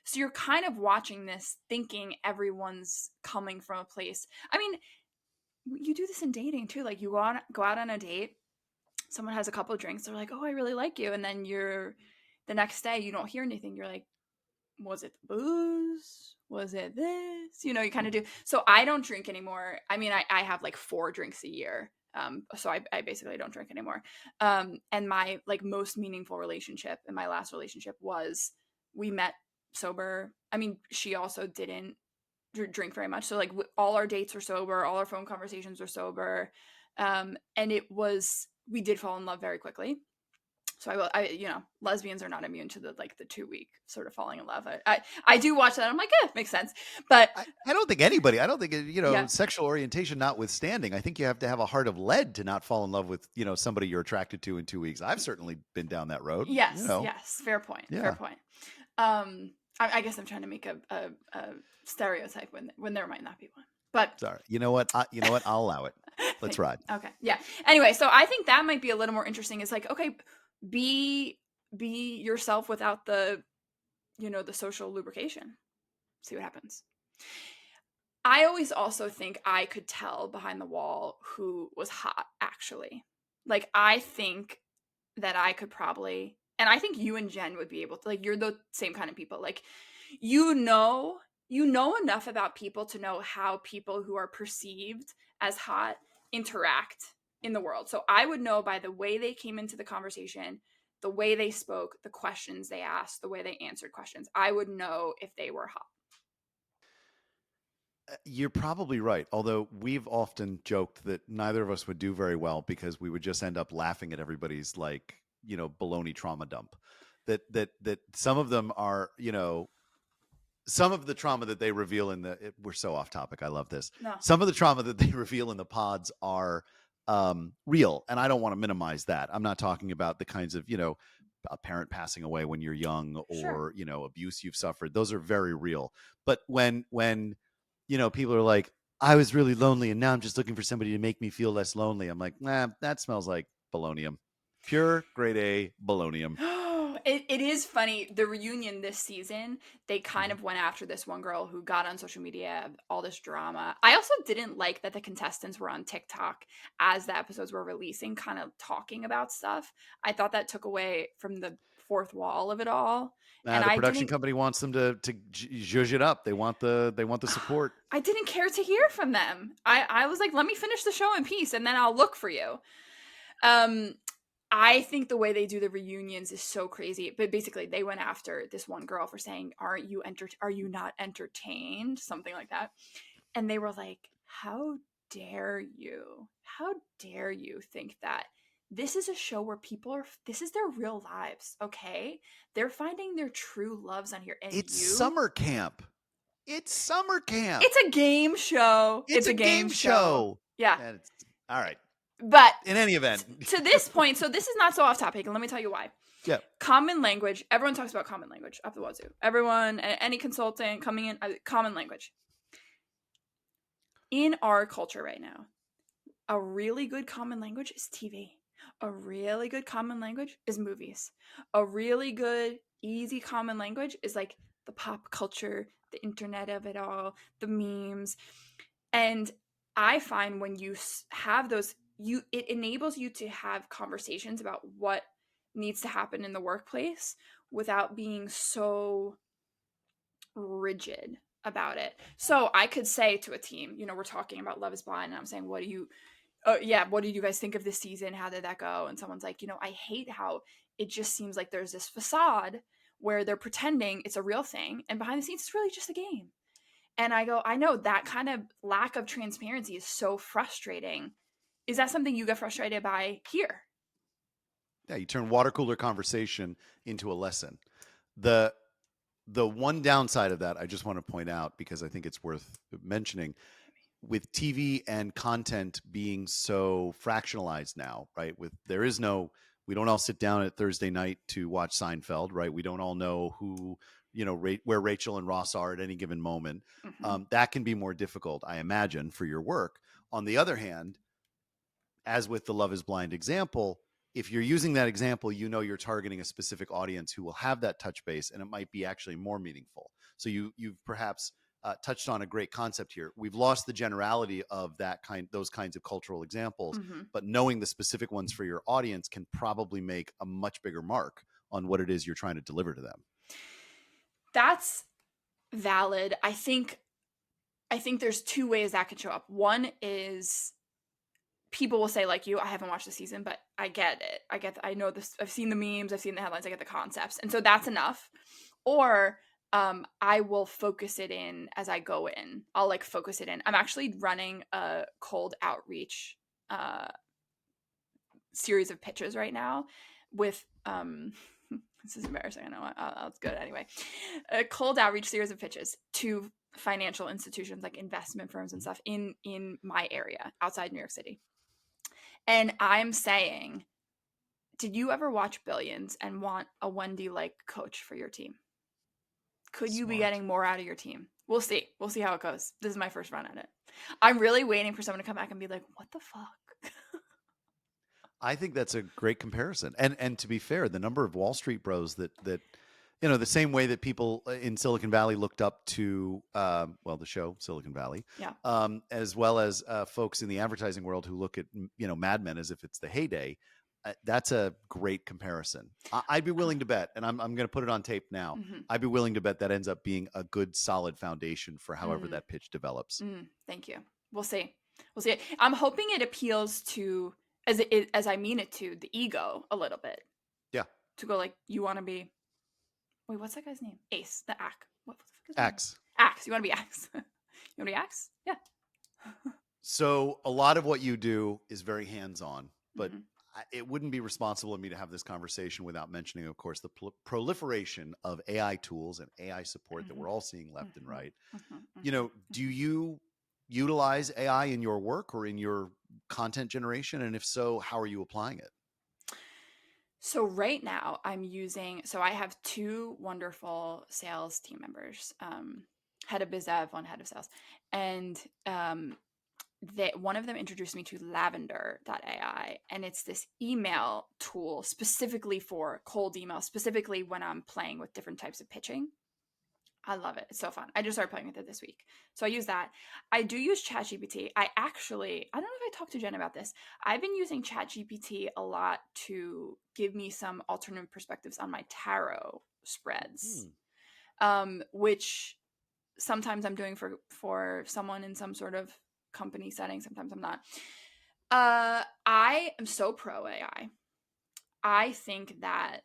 So you're kind of watching this thinking everyone's coming from a place. I mean, you do this in dating too. Like you go out on a date, someone has a couple of drinks, they're like, oh, I really like you. And then the next day you don't hear anything. You're like, was it the booze? Was it this? You kind of do. So I don't drink anymore. I mean, I have like 4 drinks a year. So I basically don't drink anymore. And my like most meaningful relationship in my last relationship was we met sober. I mean, she also didn't drink very much. So like all our dates were sober. All our phone conversations were sober. And we did fall in love very quickly. So lesbians are not immune to the 2-week sort of falling in love. I do watch that. I'm like, makes sense. But I don't think anybody, sexual orientation notwithstanding, I think you have to have a heart of lead to not fall in love with, somebody you're attracted to in 2 weeks. I've certainly been down that road. Yes. Yes. Fair point. Yeah. Fair point. I guess I'm trying to make a stereotype when there might not be one. But sorry, you know what? I'll allow it. Let's ride. Okay. Yeah. Anyway, so I think that might be a little more interesting. It's like, okay, be yourself without the social lubrication. See what happens. I always also think I could tell behind the wall who was hot, actually. Like, I think that I could probably, and I think you and Jen would be able to, like, you're the same kind of people. Like, you know enough about people to know how people who are perceived as hot interact in the world. So I would know by the way they came into the conversation, the way they spoke, the questions they asked, the way they answered questions. I would know if they were hot. You're probably right. Although we've often joked that neither of us would do very well because we would just end up laughing at everybody's baloney trauma dump. That some of them are, some of the trauma that they reveal we're so off topic. I love this. No. Some of the trauma that they reveal in the pods are real. And I don't want to minimize that. I'm not talking about the kinds of, a parent passing away when you're young, Sure. or, abuse you've suffered. Those are very real. But when, people are like, I was really lonely and now I'm just looking for somebody to make me feel less lonely. I'm like, nah, that smells like balonium. Pure grade A balonium. It is funny. The reunion this season, they kind of went after this one girl who got on social media, all this drama. I also didn't like that the contestants were on TikTok as the episodes were releasing, kind of talking about stuff. I thought that took away from the fourth wall of it all. And The I production didn't company wants them to zhuzh it up. They want the support. I didn't care to hear from them. I was like, let me finish the show in peace and then I'll look for you. Um I think the way they do the reunions is so crazy. But basically, they went after this one girl for saying, "Are you not entertained?" Something like that. And they were like, "How dare you? How dare you think that this is a show where this is their real lives, okay? They're finding their true loves on here, and It's you summer camp. It's summer camp. It's a game show. It's a game show. Yeah. And it's all right. But In any event, to this point, so this is not so off topic, and let me tell you why. yeah. Common language. Everyone talks about common language up the wazoo. Everyone, any consultant coming in, common language. In our culture right now, a really good common language is TV. A really good common language is movies. A really good, easy common language is like the pop culture, the internet of it all, the memes. And I find when you have those, it enables you to have conversations about what needs to happen in the workplace without being so rigid about it. So I could say to a team, we're talking about Love is Blind, and I'm saying, what did you guys think of this season? How did that go? And someone's like, I hate how it just seems like there's this facade where they're pretending it's a real thing, and behind the scenes, it's really just a game. And I go, I know that kind of lack of transparency is so frustrating. Is that something you get frustrated by here? Yeah, you turn water cooler conversation into a lesson. The one downside of that, I just want to point out because I think it's worth mentioning, with TV and content being so fractionalized now, right? We don't all sit down at Thursday night to watch Seinfeld, right? We don't all know who, where Rachel and Ross are at any given moment. Mm-hmm. That can be more difficult, I imagine, for your work. On the other hand, as with the Love is Blind example, if you're using that example, you're targeting a specific audience who will have that touch base, and it might be actually more meaningful. So you've perhaps touched on a great concept here. We've lost the generality of those kinds of cultural examples, Mm-hmm. but knowing the specific ones for your audience can probably make a much bigger mark on what it is you're trying to deliver to them. That's valid. I think there's two ways that could show up. One is people will say, like you, I haven't watched the season, but I get it. I know this. I've seen the memes. I've seen the headlines. I get the concepts. And so that's enough. Or I will focus it in as I go in. I'll focus it in. I'm actually running a cold outreach series of pitches right now with this is embarrassing. I know. It's good anyway. A cold outreach series of pitches to financial institutions like investment firms and stuff in my area outside New York City. And I'm saying, did you ever watch Billions and want a Wendy-like coach for your team? Could you be getting more out of your team? We'll see. We'll see how it goes. This is my first run at it. I'm really waiting for someone to come back and be like, what the fuck? I think that's a great comparison. And to be fair, the number of Wall Street bros that the same way that people in Silicon Valley looked up to, the show Silicon Valley, yeah, as well as folks in the advertising world who look at, Mad Men as if it's the heyday. That's a great comparison. I'd be willing to bet, and I'm going to put it on tape now. Mm-hmm. I'd be willing to bet that ends up being a good, solid foundation for however that pitch develops. Thank you. We'll see. We'll see. I'm hoping it appeals to, as I mean it to, the ego a little bit. Yeah. To go like, you want to be, wait, what's that guy's name? Ace, the Ack. What the fuck is Axe. Axe. You want to be Axe? You want to be Axe? Yeah. So a lot of what you do is very hands-on, but it wouldn't be responsible of me to have this conversation without mentioning, of course, the proliferation of AI tools and AI support that we're all seeing left and right. Do you utilize AI in your work or in your content generation? And if so, how are you applying it? So right now so I have two wonderful sales team members, head of biz dev, one head of sales. And one of them introduced me to lavender.ai, and it's this email tool specifically for cold email, specifically when I'm playing with different types of pitching. I love it. It's so fun. I just started playing with it this week. So I use that. I do use ChatGPT. I don't know if I talked to Jen about this. I've been using ChatGPT a lot to give me some alternative perspectives on my tarot spreads, Hmm. which sometimes I'm doing for someone in some sort of company setting. Sometimes I'm not. I am so pro AI. I think that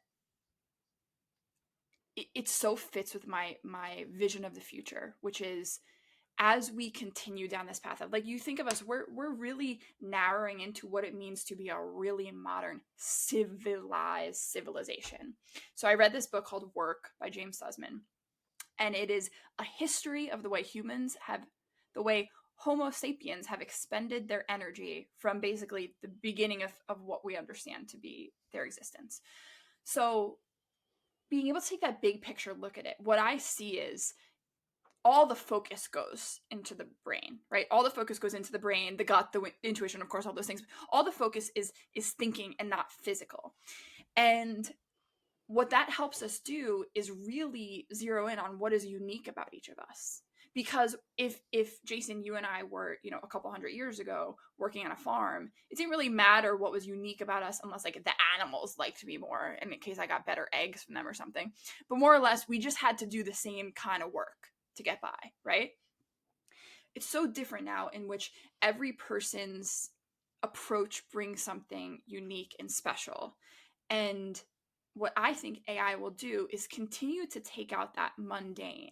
it so fits with my vision of the future, which is as we continue down this path of, like, you think of us, we're really narrowing into what it means to be a really modern civilized civilization. So I read this book called Work by James Sussman, and it is a history of the way Homo sapiens have expended their energy from basically the beginning of what we understand to be their existence. So being able to take that big picture look at it, what I see is all the focus goes into the brain, right? All the focus goes into the brain, the gut, the intuition, of course, all those things. All the focus is thinking and not physical. And what that helps us do is really zero in on what is unique about each of us. Because if Jason, you and I were, a couple hundred years ago working on a farm, it didn't really matter what was unique about us unless, like, the animals liked me more, and in case I got better eggs from them or something. But more or less, we just had to do the same kind of work to get by, right? It's so different now, in which every person's approach brings something unique and special. And what I think AI will do is continue to take out that mundane,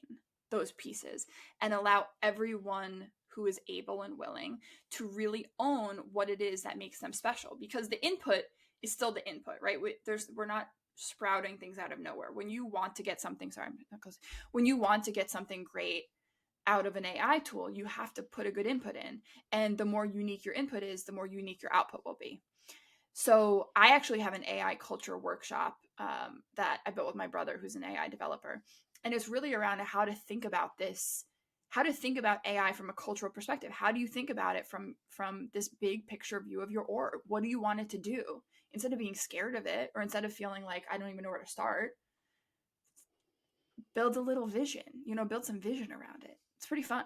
those pieces, and allow everyone who is able and willing to really own what it is that makes them special, because the input is still the input, right? We're not sprouting things out of nowhere. When you want to get something, sorry, I'm not close. When you want to get something great out of an AI tool, you have to put a good input in. And the more unique your input is, the more unique your output will be. So I actually have an AI culture workshop that I built with my brother, who's an AI developer. And it's really around how to think about this, how to think about AI from a cultural perspective. How do you think about it from this big picture view of your org? What do you want it to do? Instead of being scared of it, or instead of feeling like I don't even know where to start, build a little vision, build some vision around it. It's pretty fun.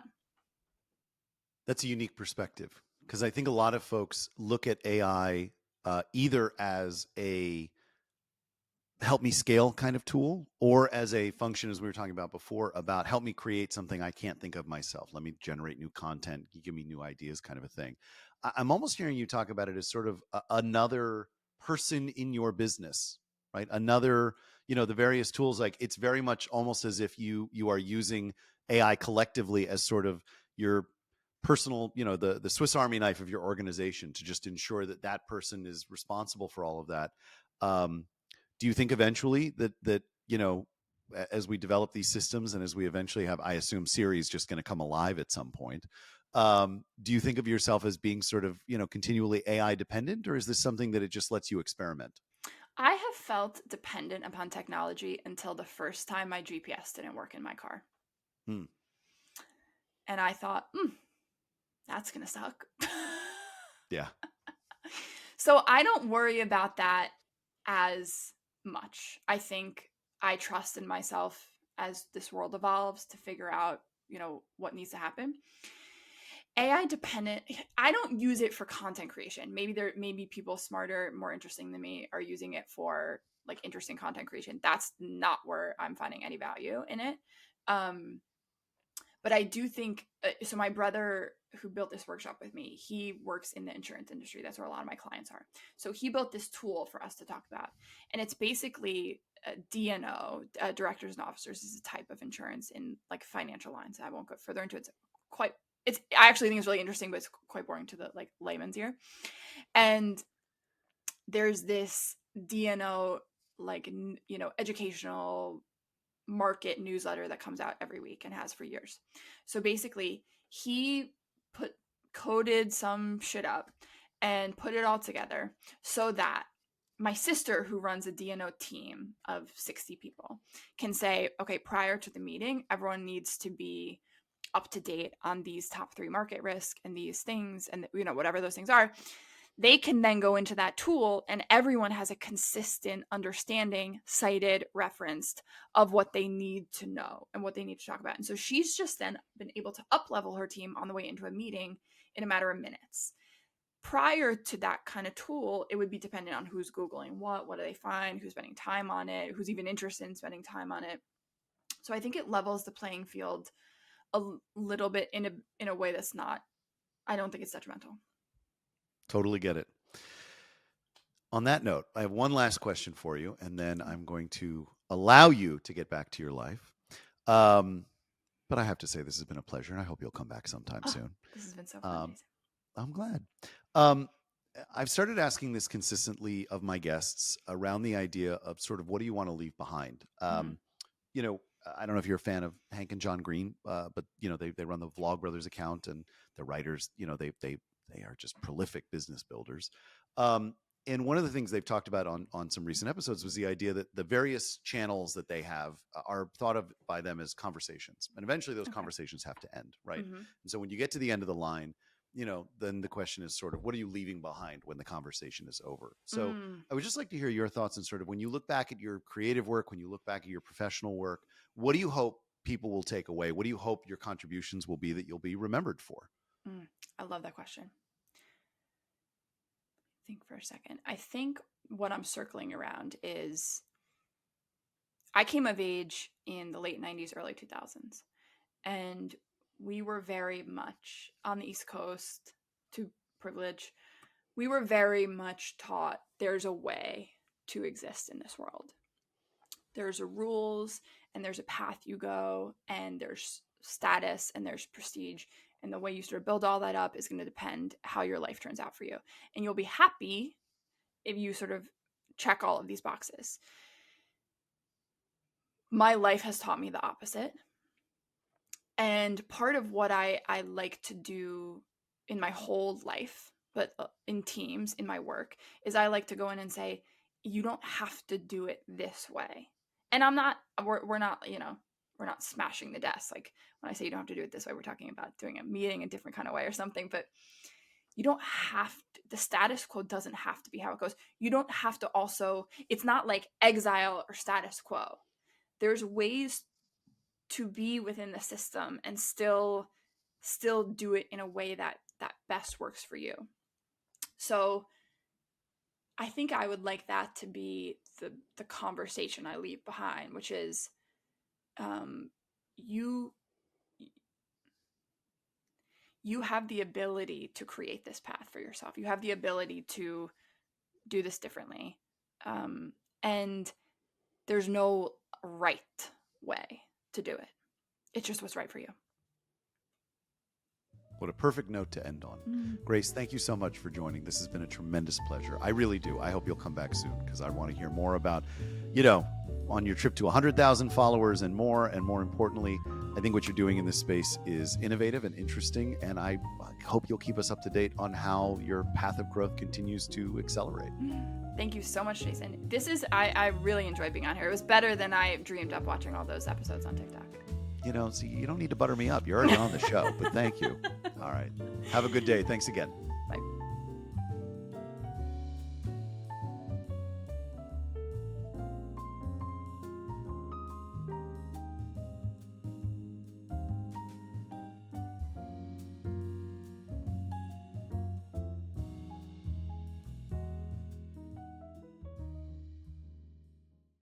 That's a unique perspective because I think a lot of folks look at AI either as a help me scale kind of tool or as a function, as we were talking about before, about help me create something I can't think of myself. Let me generate new content, give me new ideas kind of a thing. I'm almost hearing you talk about it as sort of another person in your business, right? Another, the various tools, like it's very much almost as if you are using AI collectively as sort of your personal, the Swiss Army knife of your organization to just ensure that that person is responsible for all of that. Do you think eventually that as we develop these systems and as we eventually have, I assume Siri is just going to come alive at some point, do you think of yourself as being sort of continually AI dependent, or is this something that it just lets you experiment? I have felt dependent upon technology until the first time my GPS didn't work in my car. Hmm. And I thought, that's going to suck. Yeah. So I don't worry about that as much. I think I trust in myself as this world evolves to figure out, what needs to happen. AI dependent, I don't use it for content creation. Maybe people smarter, more interesting than me are using it for, like, interesting content creation. That's not where I'm finding any value in it. But I do think so. My brother, who built this workshop with me, he works in the insurance industry. That's where a lot of my clients are. So he built this tool for us to talk about, and it's basically DNO, directors and officers, is a type of insurance in, like, financial lines. I won't go further into it. I actually think it's really interesting, but it's quite boring to the, like, layman's ear. And there's this DNO, like, educational market newsletter that comes out every week and has for years. So basically, he coded some shit up and put it all together so that my sister, who runs a D&O team of 60 people, can say, okay, prior to the meeting, everyone needs to be up to date on these top 3 market risk and these things, and whatever those things are. They can then go into that tool and everyone has a consistent understanding, cited, referenced, of what they need to know and what they need to talk about. And so she's just then been able to up-level her team on the way into a meeting in a matter of minutes. Prior to that kind of tool, it would be dependent on who's Googling what do they find, who's spending time on it, who's even interested in spending time on it. So I think it levels the playing field a little bit in a way that's not, I don't think it's detrimental. Totally get it. On that note, I have one last question for you, and then I'm going to allow you to get back to your life. But I have to say, this has been a pleasure, and I hope you'll come back sometime soon. This has been so fun. I'm glad. I've started asking this consistently of my guests around the idea of sort of what do you want to leave behind? You know, I don't know if you're a fan of Hank and John Green, but they run the Vlog Brothers account, and the writers, they are just prolific business builders. And one of the things they've talked about on some recent episodes was the idea that the various channels that they have are thought of by them as conversations. And eventually those conversations have to end, right? And so when you get to the end of the line, then the question is sort of, what are you leaving behind when the conversation is over? So I would just like to hear your thoughts on sort of when you look back at your creative work, when you look back at your professional work, what do you hope people will take away? What do you hope your contributions will be that you'll be remembered for? I love that question. Think for a second. I think what I'm circling around is I came of age in the late 90s, early 2000s, and we were very much on the East Coast, to privilege. We were very much taught there's a way to exist in this world. There's rules and there's a path you go and there's status and there's prestige. And the way you sort of build all that up is going to depend how your life turns out for you. And you'll be happy if you sort of check all of these boxes. My life has taught me the opposite. And part of what I like to do in my whole life, but in teams, in my work, is I like to go in and say, you don't have to do it this way. And we're not smashing the desk. Like when I say you don't have to do it this way, we're talking about doing a meeting a different kind of way or something, but you don't have to, the status quo doesn't have to be how it goes. You don't have to also, it's not like exile or status quo. There's ways to be within the system and still do it in a way that best works for you. So I think I would like that to be the conversation I leave behind, which is you have the ability to create this path for yourself. You have the ability to do this differently. And there's no right way to do it. It's just what's right for you. What a perfect note to end on. Grace, thank you so much for joining. This has been a tremendous pleasure. I really do. I hope you'll come back soon because I want to hear more about, on your trip to 100,000 followers and more importantly, I think what you're doing in this space is innovative and interesting. And I hope you'll keep us up to date on how your path of growth continues to accelerate. Thank you so much, Jason. I really enjoyed being on here. It was better than I dreamed up watching all those episodes on TikTok. See, you don't need to butter me up. You're already on the show, but thank you. All right. Have a good day. Thanks again.